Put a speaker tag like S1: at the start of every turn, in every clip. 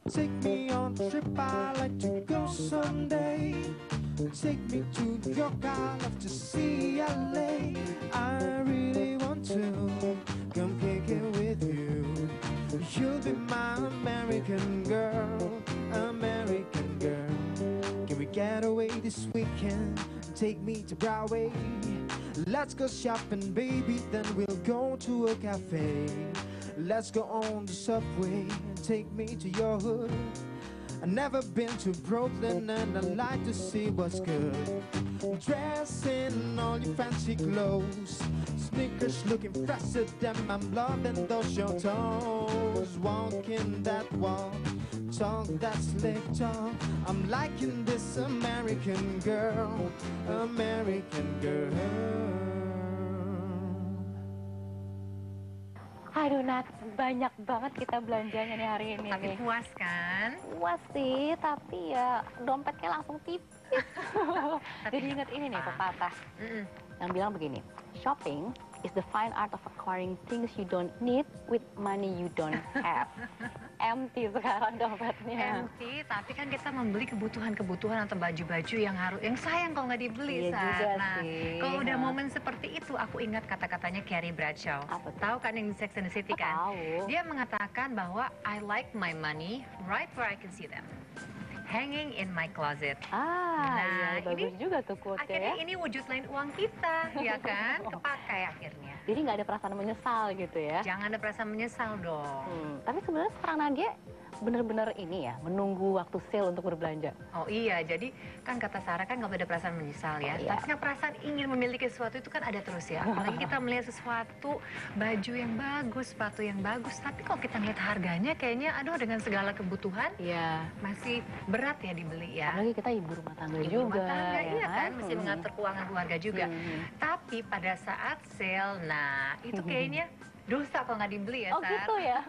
S1: Take me on a trip, I'd like to go someday. Take me to New York, I'd love to see LA. I really want to come kick it with you. You'll be my American girl, American girl. Can we get away this weekend? Take me to Broadway. Let's go shopping, baby, then we'll go to a cafe. Let's go on the subway and take me to your hood. I've never been to Brooklyn and I'd like to see what's good. Dress in all your fancy clothes, sneakers looking faster than I'm loving those your toes. Walking that walk, talk that slick talk. I'm liking this American girl, American girl.
S2: Aduh Nat, banyak banget kita belanjanya nih hari ini.
S3: Tapi
S2: nih.
S3: puas kan?
S2: Puas sih, tapi ya dompetnya langsung tipis. Jadi inget ini nih pepatah yang bilang begini, shopping is the fine art of acquiring things you don't need with money you don't have. Empty sekarang dompetnya.
S3: Empty, tapi kan kita membeli kebutuhan-kebutuhan atau baju-baju yang sayang kalau nggak dibeli.
S2: Iya juga
S3: Nah,
S2: sih.
S3: kalau udah momen seperti itu, aku ingat kata-katanya Carrie Bradshaw.
S2: Apa tuh?
S3: Tahu kan yang di Sex and the City kan?
S2: Tahu.
S3: Dia mengatakan bahwa I like my money right where I can see them, hanging in my closet.
S2: Iya, bagus
S3: ini
S2: juga tuh quote
S3: Akhirnya
S2: ya.
S3: ini wujud lain uang kita, ya kan? Kepakai akhirnya.
S2: Jadi nggak ada perasaan menyesal gitu ya.
S3: Jangan ada perasaan menyesal dong.
S2: Tapi sebenarnya sekarang Nadia bener-bener ini ya, menunggu waktu sale untuk berbelanja.
S3: Oh iya, jadi kan kata Sarah kan nggak ada perasaan menyesal ya.
S2: Iya.
S3: Tapi kan perasaan ingin memiliki sesuatu itu kan ada terus ya. Apalagi kita melihat sesuatu, baju yang bagus, sepatu yang bagus. Tapi kalau kita lihat harganya kayaknya aduh dengan segala kebutuhan
S2: Iya.
S3: masih berat ya dibeli ya.
S2: Apalagi kita ibu rumah tangga
S3: Ibu
S2: juga.
S3: rumah tangga,
S2: ya
S3: iya kan, mesti mengatur keuangan keluarga juga. Tapi pada saat sale, nah itu kayaknya dosa kalau nggak dibeli ya,
S2: Oh
S3: Sar.
S2: gitu ya,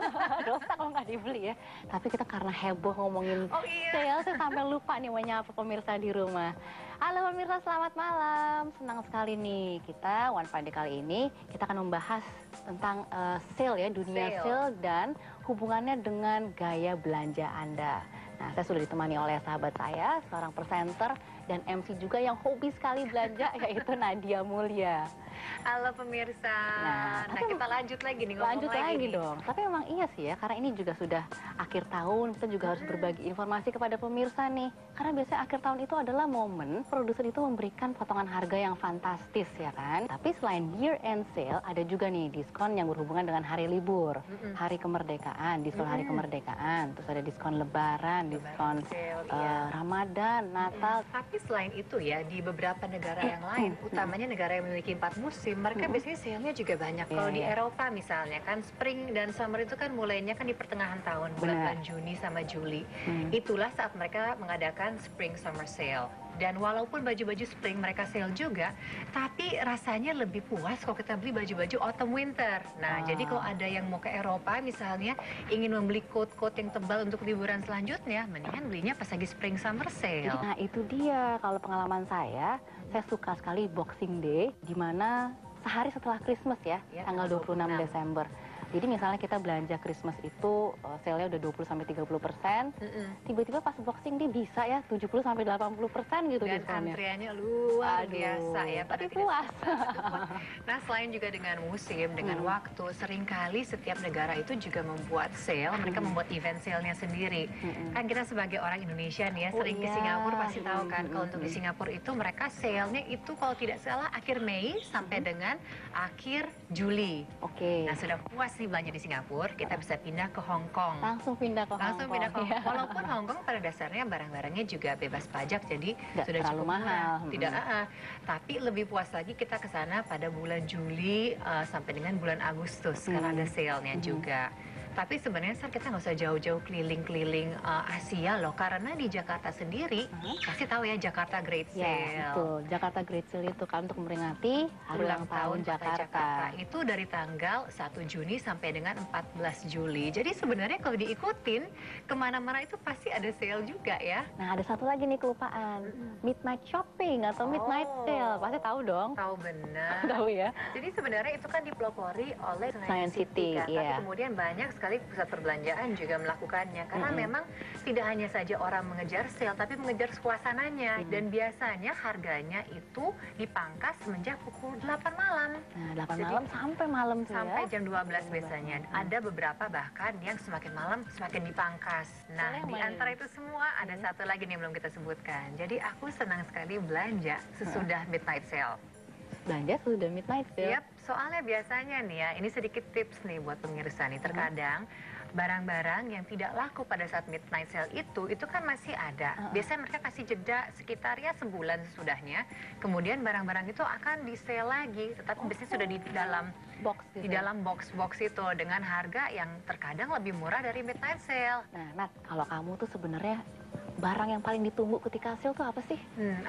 S2: dosa kalau nggak dibeli ya. Tapi kita karena heboh ngomongin
S3: Oh, iya.
S2: sale, saya sampai lupa nih menyapa pemirsa di rumah. Halo pemirsa, selamat malam. Senang sekali nih kita One Fine Day kali ini kita akan membahas tentang sale ya, dunia sale dan hubungannya dengan gaya belanja Anda. Nah, saya sudah ditemani oleh sahabat saya, seorang presenter dan MC juga yang hobi sekali belanja, yaitu Nadia Mulya.
S3: Halo pemirsa. Nah,
S2: tapi
S3: kita lanjut lagi nih ngomong
S2: lanjut lagi
S3: nih.
S2: dong. Tapi memang iya sih ya, karena ini juga sudah akhir tahun, kita juga harus berbagi informasi kepada pemirsa nih. Karena biasanya akhir tahun itu adalah momen produser itu memberikan potongan harga yang fantastis ya kan. Tapi selain year end sale, ada juga nih diskon yang berhubungan dengan hari libur, hari kemerdekaan, diskon hari kemerdekaan, terus ada diskon lebaran, diskon
S3: sale, iya.
S2: Ramadan, Natal.
S3: Tapi selain itu ya, di beberapa negara yang lain, utamanya negara yang memiliki 4 musim, mereka biasanya sale-nya juga banyak. Kalau di Eropa misalnya kan, spring dan summer itu kan mulainya kan di pertengahan tahun, bulan Juni sama Juli. Itulah saat mereka mengadakan spring summer sale. Dan walaupun baju-baju spring mereka sale juga, tapi rasanya lebih puas kalau kita beli baju-baju autumn winter. Nah, jadi kalau ada yang mau ke Eropa misalnya, ingin membeli coat-coat yang tebal untuk liburan selanjutnya, mendingan belinya pas lagi spring summer sale.
S2: Nah itu dia, kalau pengalaman saya suka sekali Boxing Day, di mana sehari setelah Christmas ya, tanggal 26 Desember. Jadi misalnya kita belanja Christmas itu sale-nya udah 20-30%, tiba-tiba pas Boxing Day bisa ya 70-80% gitu
S3: dan
S2: diskonnya.
S3: antriannya luar biasa ya.
S2: Tapi puas.
S3: Nah selain juga dengan musim, dengan waktu, seringkali setiap negara itu juga membuat sale, mereka membuat event sale-nya sendiri. Kan kita sebagai orang Indonesia nih ya, sering ke Singapura pasti tahu kan, kalau untuk di Singapura itu mereka sale-nya itu kalau tidak salah akhir Mei sampai dengan akhir Juli.
S2: Oke.
S3: Nah sudah puas nih belanja di Singapura, kita bisa pindah ke Hong Kong.
S2: Langsung pindah ke Hong
S3: Langsung pindah ke Hong
S2: Kong.
S3: Kong. Walaupun Hong Kong pada dasarnya barang-barangnya juga bebas pajak, jadi
S2: Nggak
S3: sudah
S2: terlalu
S3: cukup
S2: mahal.
S3: Tidak, tapi lebih puas lagi kita ke sana pada bulan Juli sampai dengan bulan Agustus karena ada sale-nya juga. Tapi sebenarnya kita nggak usah jauh-jauh keliling-keliling Asia loh, karena di Jakarta sendiri pasti tahu ya Jakarta Great Sale.
S2: Ya, betul. Jakarta Great Sale itu kan untuk memperingati hari ulang tahun
S3: Kota
S2: Jakarta.
S3: Itu dari tanggal 1 Juni sampai dengan 14 Juli. Jadi sebenarnya kalau diikutin kemana-mana itu pasti ada sale juga ya.
S2: Nah ada satu lagi nih kelupaan, midnight shopping atau midnight sale, pasti tahu dong.
S3: Tahu benar.
S2: Tahu ya.
S3: Jadi sebenarnya itu kan dipelopori oleh
S2: Science City,
S3: kan?
S2: iya.
S3: Tapi kemudian banyak sekali sekali pusat perbelanjaan juga melakukannya. Karena memang tidak hanya saja orang mengejar sale, tapi mengejar suasananya. Dan biasanya harganya itu dipangkas semenjak pukul 8 malam.
S2: Nah, 8 malam sampai malam tuh
S3: Sampai
S2: ya?
S3: jam 12 biasanya. Ada beberapa bahkan yang semakin malam semakin dipangkas. Nah, di antara itu semua ada satu lagi nih yang belum kita sebutkan. Jadi aku senang sekali belanja sesudah midnight sale.
S2: Belanja sudah midnight sale?
S3: Yap, soalnya biasanya nih ya, ini sedikit tips nih buat pemirsa nih. Terkadang barang-barang yang tidak laku pada saat midnight sale itu kan masih ada. Biasanya mereka kasih jeda sekitar ya sebulan sesudahnya. Kemudian barang-barang itu akan di sale lagi, tetapi biasanya sudah di dalam
S2: box gitu.
S3: Di dalam box-box itu dengan harga yang terkadang lebih murah dari midnight sale.
S2: Nah, Nat, kalau kamu tuh sebenarnya barang yang paling ditunggu ketika sale tuh apa sih?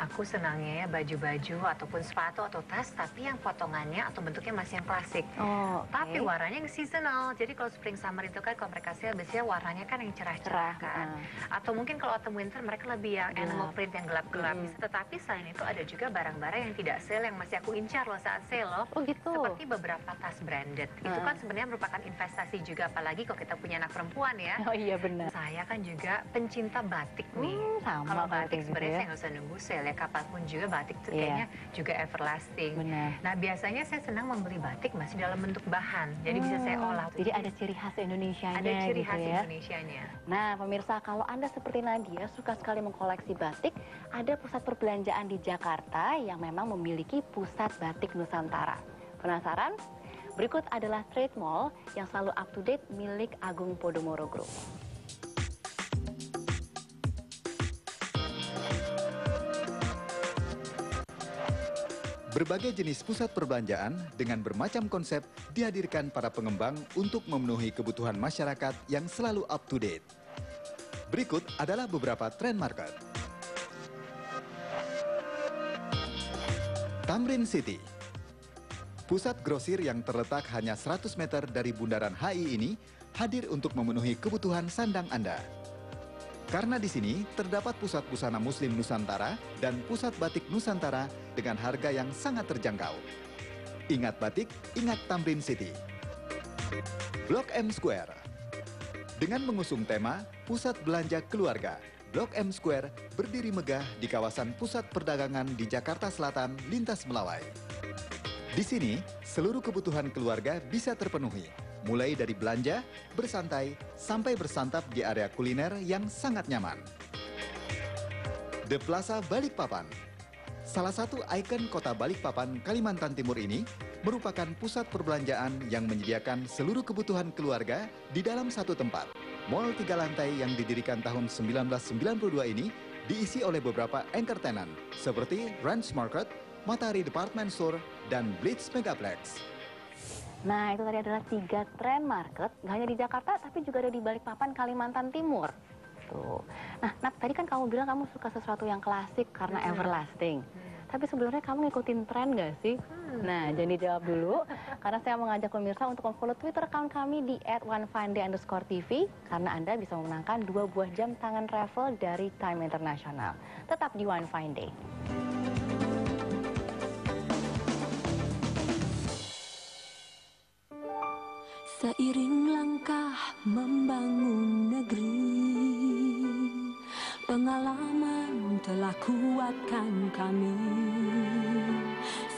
S3: Aku senangnya ya baju-baju ataupun sepatu atau tas, tapi yang potongannya atau bentuknya masih yang klasik.
S2: Oh,
S3: Tapi warnanya yang seasonal. Jadi kalau spring summer itu kan kalau mereka sale biasanya warnanya kan yang cerah-cerah kan. Atau mungkin kalau autumn winter mereka lebih yang animal print yang gelap-gelap. Tetapi selain itu ada juga barang-barang yang tidak sale yang masih aku incar loh saat sale loh.
S2: Oh gitu.
S3: Seperti beberapa tas branded. Itu kan sebenarnya merupakan investasi juga, apalagi kalau kita punya anak perempuan ya.
S2: Oh iya benar.
S3: Saya kan juga pencinta batik nih.
S2: Sama
S3: Kalau batik
S2: gitu
S3: sebenarnya
S2: ya.
S3: saya nggak usah nunggu sale ya, kapanpun juga batik itu kayaknya juga everlasting.
S2: Benar.
S3: Nah biasanya saya senang membeli batik masih dalam bentuk bahan, jadi bisa saya olah.
S2: Jadi ada ciri khas Indonesianya
S3: Ada ciri
S2: gitu
S3: khas
S2: ya.
S3: Indonesianya.
S2: Nah, pemirsa, kalau Anda seperti Nadia suka sekali mengkoleksi batik, ada pusat perbelanjaan di Jakarta yang memang memiliki pusat batik Nusantara. Penasaran? Berikut adalah Trade Mall yang selalu up to date milik Agung Podomoro Group.
S4: Berbagai jenis pusat perbelanjaan dengan bermacam konsep dihadirkan para pengembang untuk memenuhi kebutuhan masyarakat yang selalu up to date. Berikut adalah beberapa trend market. Tamrin City. Pusat grosir yang terletak hanya 100 meter dari Bundaran HI ini hadir untuk memenuhi kebutuhan sandang Anda. Karena di sini terdapat pusat busana muslim Nusantara dan pusat batik Nusantara dengan harga yang sangat terjangkau. Ingat batik, ingat Tamrin City. Blok M Square. Dengan mengusung tema Pusat Belanja Keluarga, Blok M Square berdiri megah di kawasan pusat perdagangan di Jakarta Selatan, lintas Melawai. Di sini, seluruh kebutuhan keluarga bisa terpenuhi, mulai dari belanja, bersantai, sampai bersantap di area kuliner yang sangat nyaman. The Plaza Balikpapan. Salah satu ikon kota Balikpapan, Kalimantan Timur ini merupakan pusat perbelanjaan yang menyediakan seluruh kebutuhan keluarga di dalam satu tempat. Mall 3 lantai yang didirikan tahun 1992 ini diisi oleh beberapa anchor tenant seperti Ranch Market, Matahari Department Store, dan Blitz Megaplex.
S2: Nah, itu tadi adalah 3 trend market, nggak hanya di Jakarta, tapi juga ada di Balikpapan, Kalimantan Timur. Tuh. Nah, Nat, tadi kan kamu bilang kamu suka sesuatu yang klasik karena everlasting. Tapi sebenarnya kamu ngikutin tren nggak sih? Nah, jadi dijawab dulu, karena saya mengajak pemirsa untuk follow Twitter account kami di @onefinday_tv, karena Anda bisa memenangkan 2 buah jam tangan travel dari Time International. Tetap di One Fine Day.
S5: Seiring langkah membangun negeri, pengalaman telah kuatkan kami,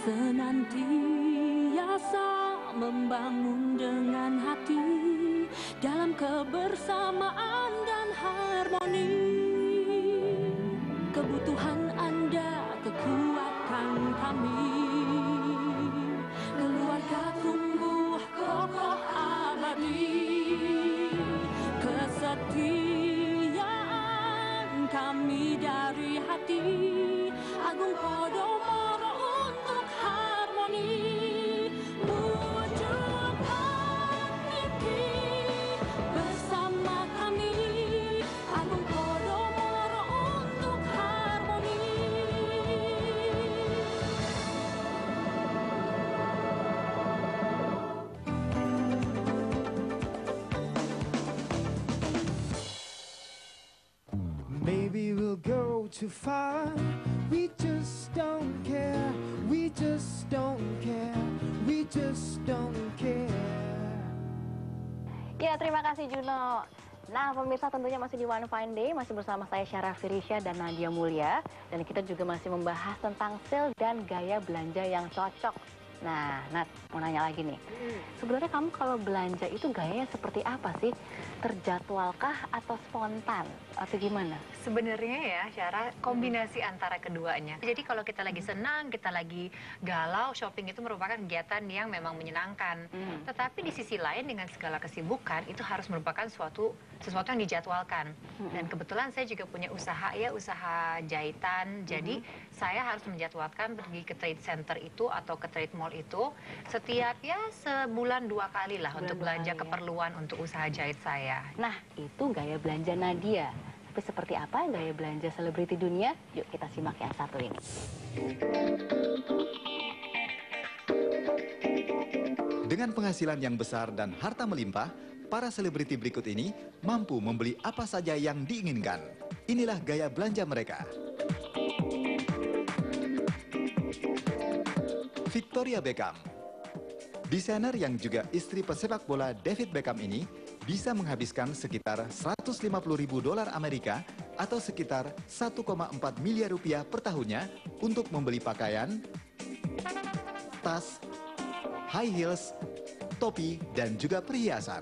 S5: senantiasa membangun dengan hati, dalam kebersamaan dan harmoni. Kebutuhan Anda, kekuatan kami, keluarga tumbuh kokoh abadi, kesetiaan kami dari hati, Agung Podomoro untuk harmoni. Wujudkan mimpi bersama kami, Agung Podomoro untuk harmoni.
S1: Maybe we'll go too far. We just don't care. We just don't care. We just don't care.
S2: Ya, Iya, terima kasih Juno. Nah, pemirsa tentunya masih di One Fine Day, masih bersama saya Syara Firisya dan Nadia Mulya. Dan kita juga masih membahas tentang sale dan gaya belanja yang cocok. Nah, Nat, mau nanya lagi nih. Sebenarnya kamu kalau belanja itu gayanya seperti apa sih? Terjadwalkah atau spontan? Atau gimana?
S3: Sebenarnya ya, Syara, kombinasi antara keduanya. Jadi kalau kita lagi senang, kita lagi galau, shopping itu merupakan kegiatan yang memang menyenangkan. Tetapi di sisi lain dengan segala kesibukan, itu harus merupakan sesuatu yang dijadwalkan. Dan kebetulan saya juga punya usaha usaha jahitan. Jadi saya harus menjadwalkan pergi ke trade center itu atau ke trade mall itu setiap sebulan 2 kali lah untuk belanja keperluan untuk usaha jahit saya.
S2: Nah, itu gaya belanja Nadia. Tapi seperti apa gaya belanja selebriti dunia? Yuk kita simak yang satu ini.
S4: Dengan penghasilan yang besar dan harta melimpah, para selebriti berikut ini mampu membeli apa saja yang diinginkan. Inilah gaya belanja mereka. Victoria Beckham. Desainer yang juga istri pesepak bola David Beckham ini bisa menghabiskan sekitar $150.000 Amerika atau sekitar 1,4 miliar rupiah per tahunnya untuk membeli pakaian, tas, high heels, topi, dan juga perhiasan.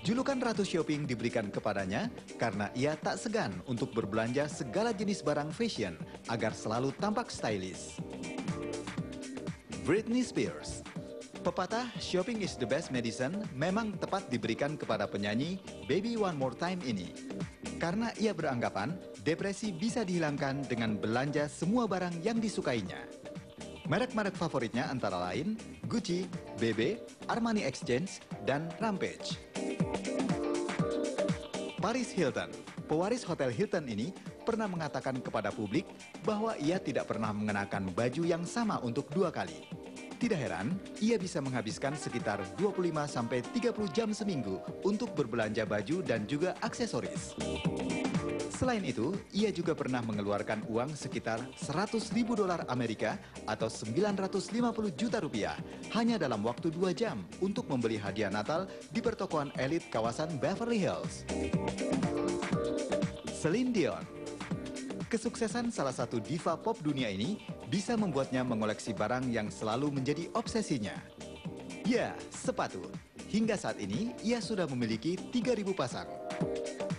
S4: Julukan Ratu Shopping diberikan kepadanya karena ia tak segan untuk berbelanja segala jenis barang fashion agar selalu tampak stylish. Britney Spears. Pepatah "shopping is the best medicine" memang tepat diberikan kepada penyanyi Baby One More Time ini. Karena ia beranggapan depresi bisa dihilangkan dengan belanja semua barang yang disukainya. Merek-merek favoritnya antara lain Gucci, BB, Armani Exchange, dan Rampage. Paris Hilton. Pewaris Hotel Hilton ini pernah mengatakan kepada publik bahwa ia tidak pernah mengenakan baju yang sama untuk 2 kali. Tidak heran, ia bisa menghabiskan sekitar 25-30 jam seminggu untuk berbelanja baju dan juga aksesoris. Selain itu, ia juga pernah mengeluarkan uang sekitar $100.000 Amerika atau 950 juta rupiah hanya dalam waktu 2 jam untuk membeli hadiah Natal di pertokoan elit kawasan Beverly Hills. Celine Dion. Kesuksesan salah satu diva pop dunia ini bisa membuatnya mengoleksi barang yang selalu menjadi obsesinya. Ya, sepatu. Hingga saat ini, ia sudah memiliki 3.000 pasang.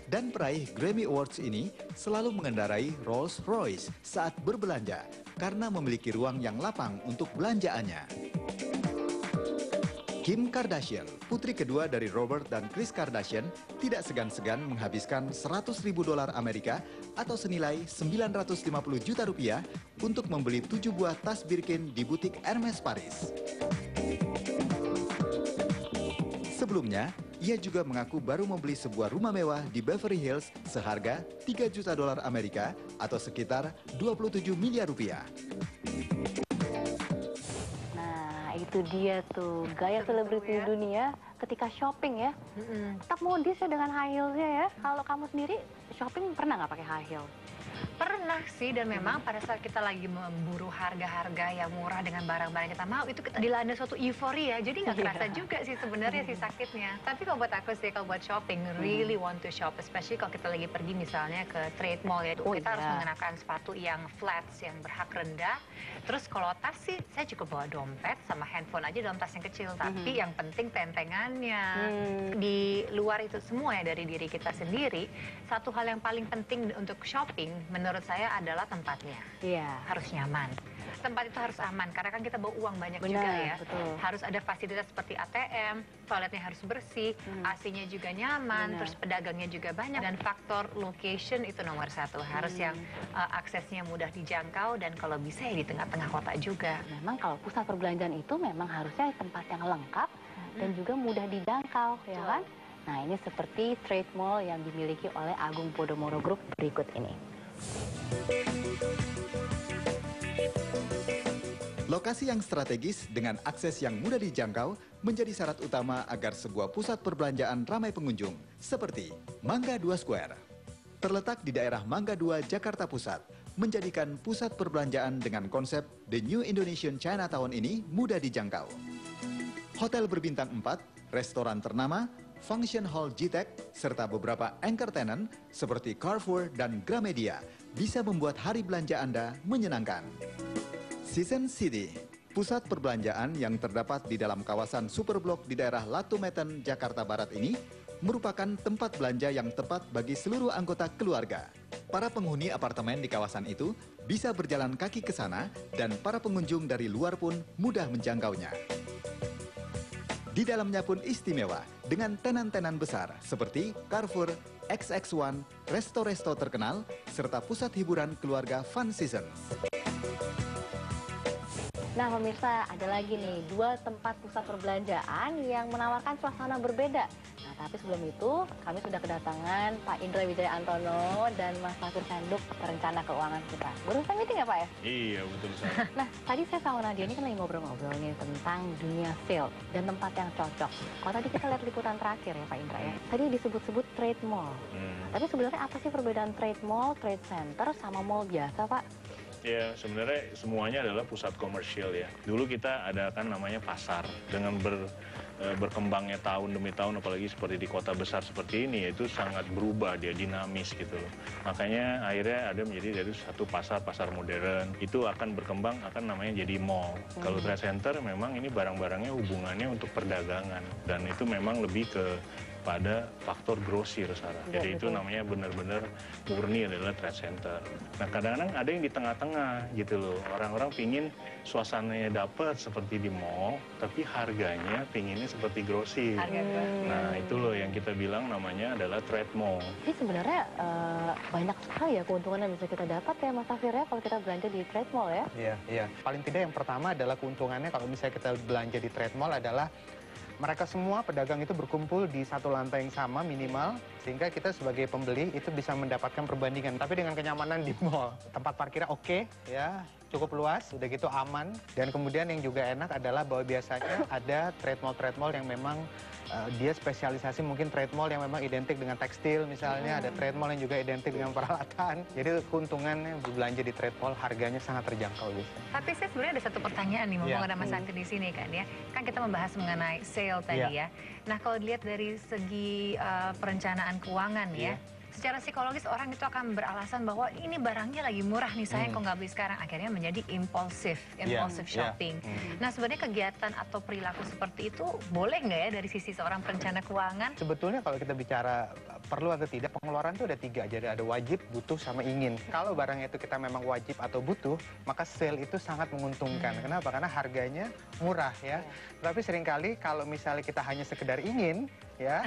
S4: Dan peraih Grammy Awards ini selalu mengendarai Rolls Royce saat berbelanja karena memiliki ruang yang lapang untuk belanjaannya. Kim Kardashian, putri kedua dari Robert dan Kris Kardashian, tidak segan-segan menghabiskan $100.000 Amerika atau senilai 950 juta rupiah untuk membeli 7 buah tas Birkin di butik Hermes Paris. Sebelumnya, ia juga mengaku baru membeli sebuah rumah mewah di Beverly Hills seharga $3 juta Amerika atau sekitar 27 miliar rupiah.
S2: Itu dia tuh gaya selebriti dunia ketika shopping ya. Tetap modis ya dengan high heels-nya ya. Kalau kamu sendiri shopping pernah nggak pakai high heel?
S3: Pernah sih, dan memang pada saat kita lagi memburu harga-harga yang murah dengan barang-barang yang kita mau, itu kita dilanda suatu euforia, jadi nggak kerasa juga sih sebenarnya sih sakitnya. Tapi kalau buat aku sih, kalau buat shopping, really want to shop, especially kalau kita lagi pergi misalnya ke trade mall ya, kita harus mengenakan sepatu yang flats, yang berhak rendah. Terus kalau tas sih, saya cukup bawa dompet sama handphone aja dalam tas yang kecil, tapi yang penting tempengannya. Di luar itu semua ya, dari diri kita sendiri, satu hal yang paling penting untuk shopping menurut saya adalah tempatnya.
S2: Iya.
S3: Harus nyaman. Tempat itu harus aman, karena kan kita bawa uang banyak juga ya.
S2: Betul.
S3: Harus ada fasilitas seperti ATM, toiletnya harus bersih, AC-nya juga nyaman, terus pedagangnya juga banyak. Dan faktor location itu nomor 1. Harus yang aksesnya mudah dijangkau dan kalau bisa ya di tengah-tengah kota juga.
S2: Memang kalau pusat perbelanjaan itu memang harusnya tempat yang lengkap dan juga mudah dijangkau, ya kan? Nah, ini seperti trade mall yang dimiliki oleh Agung Podomoro Group berikut ini.
S4: Lokasi yang strategis dengan akses yang mudah dijangkau menjadi syarat utama agar sebuah pusat perbelanjaan ramai pengunjung, seperti Mangga 2 Square. Terletak di daerah Mangga 2, Jakarta Pusat, menjadikan pusat perbelanjaan dengan konsep The New Indonesian Chinatown ini mudah dijangkau. Hotel berbintang 4, restoran ternama, Function Hall GTEC, serta beberapa anchor tenant seperti Carrefour dan Gramedia bisa membuat hari belanja Anda menyenangkan. Season City, pusat perbelanjaan yang terdapat di dalam kawasan Superblok di daerah Latumeten, Jakarta Barat ini merupakan tempat belanja yang tepat bagi seluruh anggota keluarga. Para penghuni apartemen di kawasan itu bisa berjalan kaki ke sana dan para pengunjung dari luar pun mudah menjangkaunya. Di dalamnya pun istimewa dengan tenan-tenan besar seperti Carrefour, XX1, resto-resto terkenal, serta pusat hiburan keluarga Fun Seasons.
S2: Nah pemirsa, ada lagi nih 2 tempat pusat perbelanjaan yang menawarkan suasana berbeda. Nah tapi sebelum itu kami sudah kedatangan Pak Indra Wijaya Antono dan Mas Safir Senduk, perencana keuangan kita. Baru saya meeting ya Pak ya?
S6: Iya, betul sekali.
S2: Nah tadi saya sama Nadia ini kan lagi ngobrol-ngobrol nih tentang dunia sale dan tempat yang cocok. Kalau tadi kita lihat liputan terakhir ya Pak Indra ya, tadi disebut-sebut trade mall. Tapi sebenarnya apa sih perbedaan trade mall, trade center sama mall biasa Pak?
S6: Ya, sebenarnya semuanya adalah pusat komersial ya. Dulu kita ada kan namanya pasar. Dengan berkembangnya tahun demi tahun, apalagi seperti di kota besar seperti ini, itu sangat berubah, dia dinamis gitu loh. Makanya akhirnya ada menjadi dari satu pasar modern. Itu akan berkembang, akan namanya jadi mall. Kalau trade center memang ini barang-barangnya hubungannya untuk perdagangan. Dan itu memang lebih pada faktor grosir, Sarah.
S2: Ya,
S6: jadi itu
S2: betul.
S6: namanya benar-benar murni adalah trade center. Nah kadang-kadang ada yang di tengah-tengah gitu loh. Orang-orang pingin suasananya dapat seperti di mall, tapi harganya pinginnya seperti grosir. Nah itu loh yang kita bilang namanya adalah trade mall.
S2: Jadi sebenarnya banyak sekali ya keuntungan yang bisa kita dapat ya Mas Safir ya kalau kita belanja di trade mall ya.
S7: Iya. Paling tidak yang pertama adalah keuntungannya kalau misalnya kita belanja di trade mall adalah mereka semua pedagang itu berkumpul di satu lantai yang sama minimal, sehingga kita sebagai pembeli itu bisa mendapatkan perbandingan. Tapi dengan kenyamanan di mall, tempat parkirnya oke, ya cukup luas, udah gitu aman. Dan kemudian yang juga enak adalah bahwa biasanya ada trade mall yang memang dia spesialisasi mungkin trade mall yang memang identik dengan tekstil misalnya, ada trade mall yang juga identik dengan peralatan. Jadi keuntungannya belanja di trade mall harganya sangat terjangkau biasanya.
S3: Tapi saya sebenarnya ada satu pertanyaan nih, mumpung ada Mas Safir di sini kan ya. Kan kita membahas mengenai sale tadi ya. Nah kalau dilihat dari segi perencanaan keuangan ya, secara psikologis orang itu akan beralasan bahwa ini barangnya lagi murah nih, sayang kok nggak beli sekarang. Akhirnya menjadi impulsif shopping. Nah sebenarnya kegiatan atau perilaku seperti itu boleh nggak ya dari sisi seorang perencana keuangan?
S7: Sebetulnya kalau kita bicara perlu atau tidak, pengeluaran itu ada 3, jadi ada wajib, butuh, sama ingin. Kalau barang itu kita memang wajib atau butuh, maka sale itu sangat menguntungkan. Kenapa? Karena harganya murah ya. Tapi seringkali kalau misalnya kita hanya sekedar ingin, ya,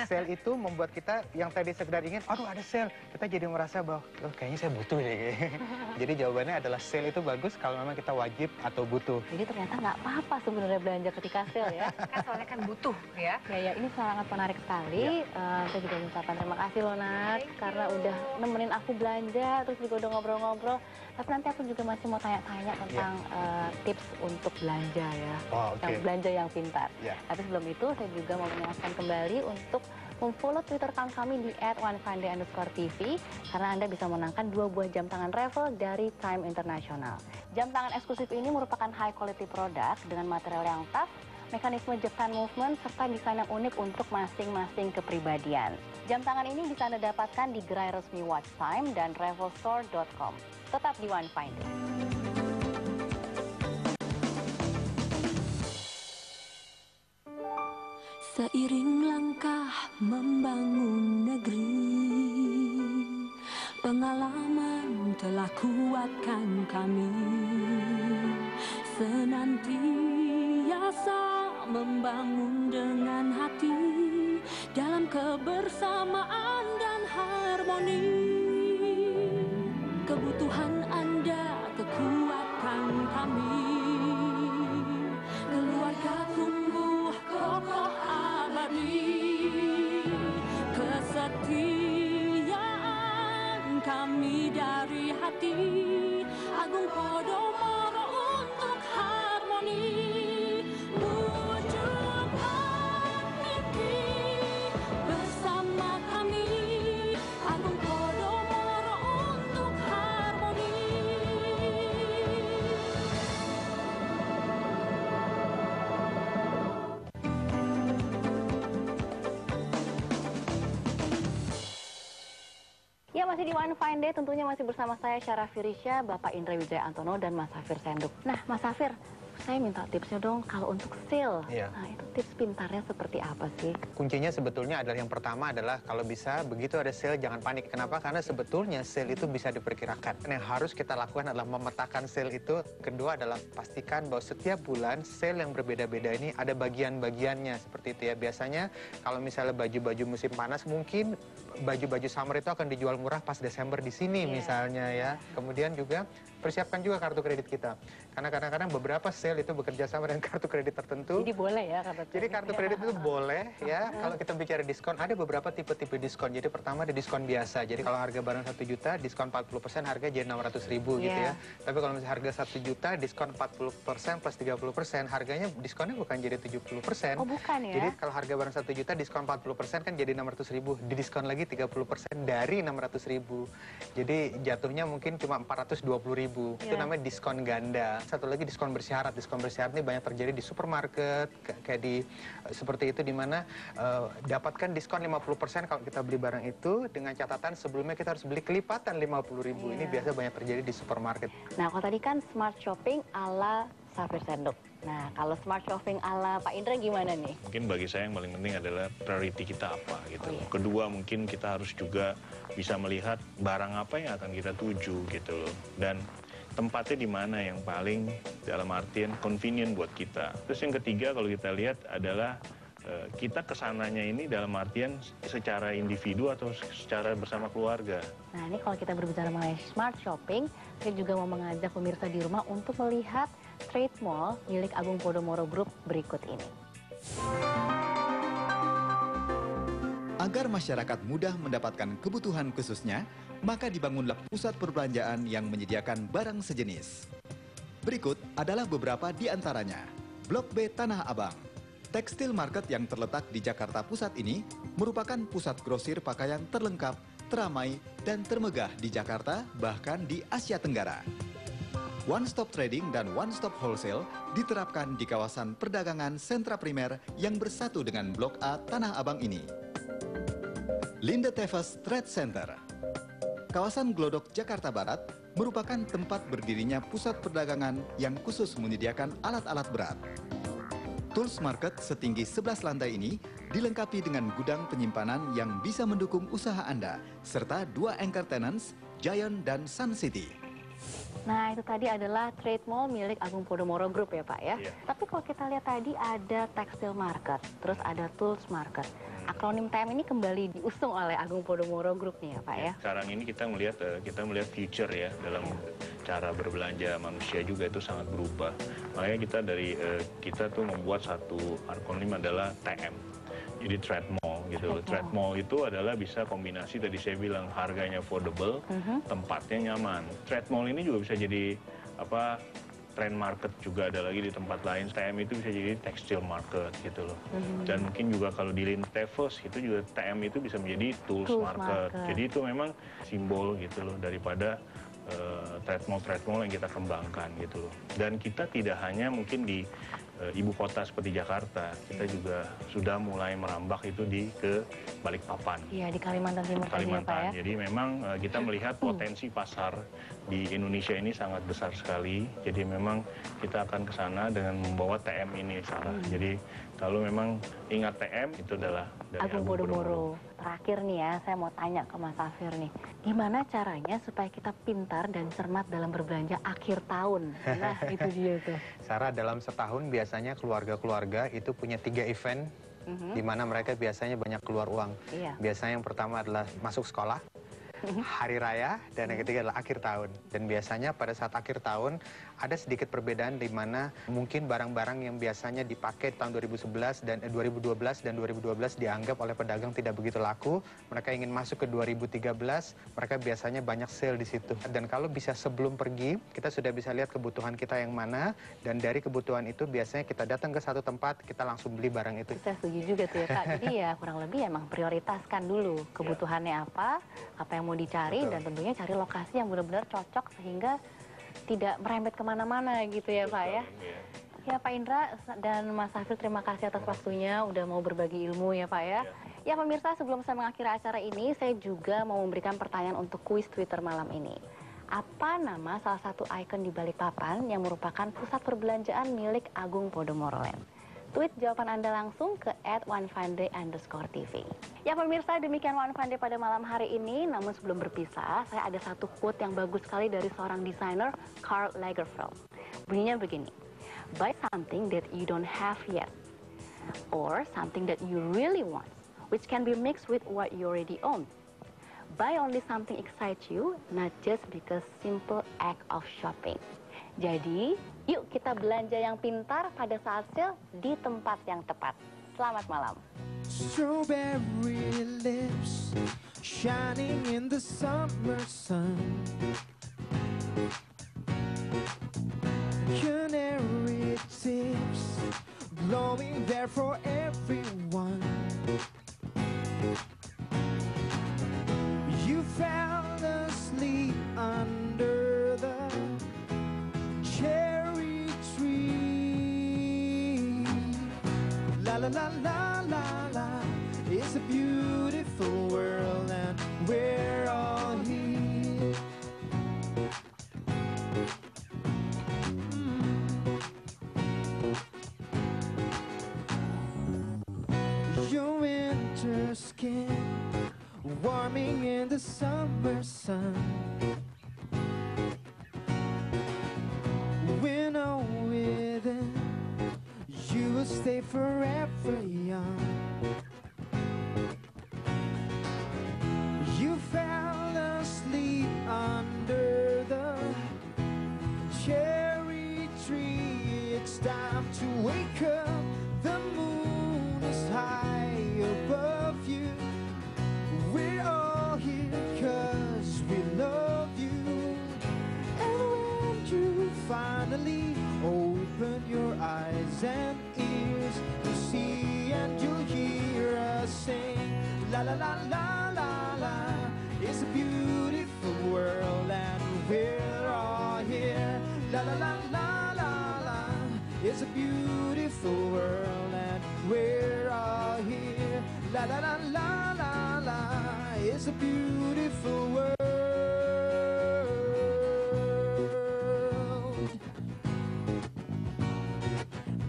S7: sale itu membuat kita yang tadi sekedar ingin, aduh ada sale, kita jadi merasa bahwa oh, kayaknya saya butuh deh. Jadi jawabannya adalah sale itu bagus kalau memang kita wajib atau butuh.
S2: Jadi ternyata nggak apa-apa sebenarnya belanja ketika sale ya.
S3: Kan soalnya kan butuh ya.
S2: Ya, ini sangat menarik sekali. Saya juga mengucapkan terima kasih loh Nat, karena udah nemenin aku belanja, terus juga udah ngobrol-ngobrol. Tapi nanti aku juga masih mau tanya-tanya tentang tips untuk belanja ya, yang belanja yang pintar. Tapi sebelum itu saya juga mau mengingatkan kembali untuk memfollow Twitter account kami di @onefindey_tv karena Anda bisa menangkan 2 buah jam tangan Revel dari Time International. Jam tangan eksklusif ini merupakan high quality product dengan material yang tough, mekanisme Japan movement, serta desain yang unik untuk masing-masing kepribadian. Jam tangan ini bisa Anda dapatkan di gerai resmi Watch Time dan revelstore.com. Tetap di One Findey.
S5: Seiring langkah membangun negeri, pengalaman telah kuatkan kami. Senantiasa membangun dengan hati dalam kebersamaan dan harmoni. Kebutuhan Anda, kekuatan kami. Keluarga tumbuh kokoh abadi. Kesetiaan kami dari hati. Agung Podomoro untuk harmoni. Wujudkan mimpi bersama kami. Agung Podomoro untuk harmoni.
S2: Ya, masih di One Fine Day, tentunya masih bersama saya Syara Firisya, Bapak Indra Wijaya Antono, dan Mas Safir Senduk. Nah, Mas Safir, saya minta tipsnya dong kalau untuk sale.
S7: Iya.
S2: Nah, itu tips pintarnya seperti apa sih?
S7: Kuncinya sebetulnya adalah yang pertama adalah kalau bisa begitu ada sale jangan panik. Kenapa? Karena sebetulnya sale itu bisa diperkirakan. Yang harus kita lakukan adalah memetakan sale itu. Kedua adalah pastikan bahwa setiap bulan sale yang berbeda-beda ini ada bagian-bagiannya seperti itu ya. Biasanya kalau misalnya baju-baju musim panas mungkin baju-baju summer itu akan dijual murah pas Desember di sini misalnya ya. Kemudian juga persiapkan juga kartu kredit kita. Karena kadang-kadang beberapa sale itu bekerja sama dengan kartu kredit tertentu.
S2: Jadi boleh ya kartu kredit?
S7: Jadi kartu kredit itu boleh ya. Kalau kita bicara diskon, ada beberapa tipe-tipe diskon. Jadi pertama ada diskon biasa. Jadi kalau harga barang 1 juta, diskon 40%, harga jadi 600.000 gitu ya. Tapi kalau misalnya harga 1 juta, diskon 40% plus 30%, harganya diskonnya bukan jadi 70%.
S2: Oh, bukan ya?
S7: Jadi kalau harga barang 1 juta, diskon 40% kan jadi 600.000. Didiskon lagi 30% dari 600.000. Jadi jatuhnya mungkin cuma 420.000. Itu namanya diskon ganda. Satu lagi diskon bersyarat. Diskon bersyarat ini banyak terjadi di supermarket, kayak di seperti itu, di mana dapatkan diskon 50% kalau kita beli barang itu, dengan catatan sebelumnya kita harus beli kelipatan 50.000. Ini biasa banyak terjadi di supermarket.
S2: Nah, kalau tadi kan smart shopping ala Safir Senduk. Nah, kalau smart shopping ala Pak Indra gimana nih?
S6: Mungkin bagi saya yang paling penting adalah priority kita apa gitu. Kedua, mungkin kita harus juga bisa melihat barang apa yang akan kita tuju gitu loh. Dan tempatnya di mana yang paling dalam artian convenient buat kita. Terus yang ketiga kalau kita lihat adalah kita kesananya ini dalam artian secara individu atau secara bersama keluarga.
S2: Nah, ini kalau kita berbicara mengenai smart shopping, saya juga mau mengajak pemirsa di rumah untuk melihat trade mall milik Agung Podomoro Group berikut ini.
S4: Agar masyarakat mudah mendapatkan kebutuhan khususnya, maka dibangunlah pusat perbelanjaan yang menyediakan barang sejenis. Berikut adalah beberapa di antaranya. Blok B Tanah Abang. Tekstil market yang terletak di Jakarta Pusat ini merupakan pusat grosir pakaian terlengkap, teramai, dan termegah di Jakarta, bahkan di Asia Tenggara. One Stop Trading dan One Stop Wholesale diterapkan di kawasan perdagangan sentra primer yang bersatu dengan Blok A Tanah Abang ini. Linde Tevas Trade Center. Kawasan Glodok, Jakarta Barat merupakan tempat berdirinya pusat perdagangan yang khusus menyediakan alat-alat berat. Tools Market setinggi 11 lantai ini dilengkapi dengan gudang penyimpanan yang bisa mendukung usaha Anda, serta 2 anchor tenants, Giant dan Sun City.
S2: Nah, itu tadi adalah trade mall milik Agung Podomoro Group ya Pak ya. Tapi kalau kita lihat tadi ada tekstil market, terus ada tools market. Akronim TM ini kembali diusung oleh Agung Podomoro Group nih ya Pak ya.
S6: Sekarang ini kita melihat future ya dalam cara berbelanja manusia juga itu sangat berubah. Makanya kita tuh membuat satu akronim adalah TM. Jadi trade mall gitu. Trade mall itu adalah bisa kombinasi tadi saya bilang harganya affordable, tempatnya nyaman. Trade mall ini juga bisa jadi trend market juga ada lagi di tempat lain. TM itu bisa jadi textile market gitu loh. Dan mungkin juga kalau di Linde Tevas itu juga TM itu bisa menjadi tools market. Jadi itu memang simbol gitu loh daripada trade mall yang kita kembangkan gitu loh. Dan kita tidak hanya mungkin di ibu kota seperti Jakarta, kita juga sudah mulai merambah itu ke Balikpapan.
S2: Iya, di Kalimantan Timur
S6: Kalimantan.
S2: Tadi ya, Pak ya.
S6: Jadi memang kita melihat potensi pasar di Indonesia ini sangat besar sekali. Jadi memang kita akan ke sana dengan membawa TM ini, Sarah. Jadi kalau memang ingat TM itu adalah dari
S2: Agung Podomoro. Terakhir nih ya, saya mau tanya ke Mas Safir nih. Gimana caranya supaya kita pintar dan cermat dalam berbelanja akhir tahun? Nah, itu dia tuh.
S7: Sarah, dalam setahun biasanya keluarga-keluarga itu punya 3 event di mana mereka biasanya banyak keluar uang. Biasanya yang pertama adalah masuk sekolah, hari raya, dan yang ketiga adalah akhir tahun. Dan biasanya pada saat akhir tahun ada sedikit perbedaan di mana mungkin barang-barang yang biasanya dipakai tahun 2011 dan 2012 dan 2012 dianggap oleh pedagang tidak begitu laku. Mereka ingin masuk ke 2013, mereka biasanya banyak sale di situ. Dan kalau bisa sebelum pergi, kita sudah bisa lihat kebutuhan kita yang mana, dan dari kebutuhan itu biasanya kita datang ke satu tempat, kita langsung beli barang itu.
S2: Saya setuju juga tuh ya Kak. Jadi ya kurang lebih emang prioritaskan dulu kebutuhannya apa yang mau dicari, dan tentunya cari lokasi yang benar-benar cocok sehingga tidak merembet kemana-mana gitu ya Pak ya. Ya Pak Indra dan Mas Safir, terima kasih atas waktunya udah mau berbagi ilmu ya Pak ya. Ya pemirsa, sebelum saya mengakhiri acara ini, saya juga mau memberikan pertanyaan untuk kuis Twitter malam ini. Apa nama salah satu ikon di Balikpapan yang merupakan pusat perbelanjaan milik Agung Podomoro Land? Tweet jawaban Anda langsung ke @onefinday_tv. Ya pemirsa, demikian One Fine Day pada malam hari ini. Namun sebelum berpisah, saya ada satu quote yang bagus sekali dari seorang desainer, Karl Lagerfeld. Bunyinya begini, buy something that you don't have yet, or something that you really want, which can be mixed with what you already own. Buy only something excites you, not just because simple act of shopping. Jadi, yuk kita belanja yang pintar pada saat sale di tempat yang tepat. Selamat malam.
S1: Strawberry lips shining in the summer sun. Canary tips blowing there for everyone. You fell asleep under the cherry tree. La la la la la la. It's a beautiful world and we're all here. Your winter skin warming in the summer sun. When I'm within, you will stay forever young. You fell asleep under the cherry tree. It's time to wake up. The moon is high above you. We're all here 'cause we love you. And when you finally open your eyes and ears, you see and you hear us sing. La la la la la la. It's a beautiful world and we're all here. La la la la la la. It's a beautiful world and we're all here. La la la la la la. It's a beautiful world.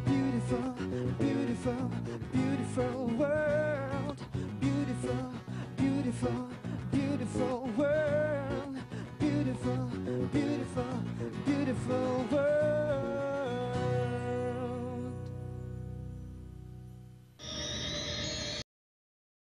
S1: Beautiful, beautiful, beautiful world. Beautiful, beautiful, beautiful world.